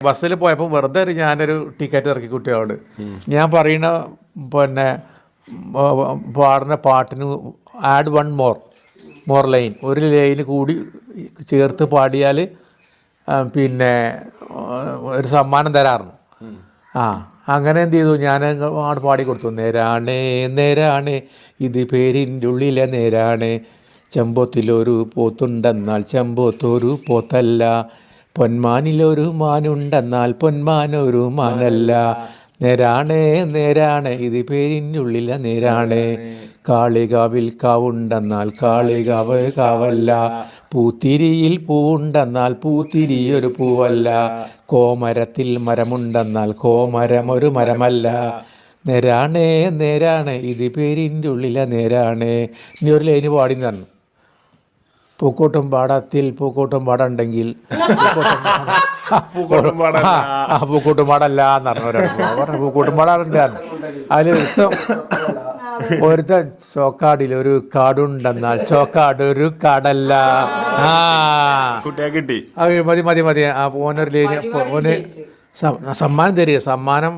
ബസ്സിൽ പോയപ്പോൾ വെറുതെ ഞാനൊരു ടിക്കറ്റ് ഇറക്കി കുട്ടിയോട് ഞാൻ പറയുന്ന പിന്നെ പാടുന്ന പാട്ടിന് ആഡ് വൺ മോർ ലൈൻ, ഒരു ലൈന് കൂടി ചേർത്ത് പാടിയാൽ പിന്നെ ഒരു സമ്മാനം തരാറുണ്ട്. അങ്ങനെ എന്ത് ചെയ്തു, ഞാൻ അങ്ങോട്ട് പാടിക്കൊടുത്തു. നേരാണേ നേരാണേ ഇത് പേരിൻ്റെ ഉള്ളിലെ നേരാണേ, ചെമ്പോത്തിലൊരു പോത്തുണ്ടെന്നാൽ ചെമ്പോത്തൊരു പോത്തല്ല, പൊന്മാനിലൊരു മാനുണ്ടെന്നാൽ പൊന്മാനൊരു മാനല്ല, നേരാണേ നേരാണേ ഇത് പേരിൻ്റെ ഉള്ളിലെ നേരാണേ, കാളികാവിൽ കാവുണ്ടെന്നാൽ കാളികാവ് കാവല്ല, പൂത്തിരിയിൽ പൂവുണ്ടെന്നാൽ പൂത്തിരി ഒരു പൂവല്ല, കോമരത്തിൽ മരമുണ്ടെന്നാൽ കോമരം ഒരു മരമല്ല, നേരാണേ നേരാണേ ഇത് പേരിൻ്റെ ഉള്ളിലെ നേരാണേ. ഇനി ഒരു ലൈന് പാടി തന്നു. പൂക്കോട്ടും പാടത്തിൽ പൂക്കോട്ടും പാടുണ്ടെങ്കിൽ പൂക്കോട്ടും പാടല്ല എന്ന് പറഞ്ഞു. പൂക്കോട്ടും പാടാറുണ്ട്. അതിൽ ഒരുത്ത ചോക്കാടിൽ ഒരു കാടുണ്ടെന്നാൽ ചോക്കാട് ഒരു കാടല്ല. കിട്ടി. മതി മതി മതി. ഓനൊരു ലൈന് ഓന് സമ്മാനം തരിക. സമ്മാനം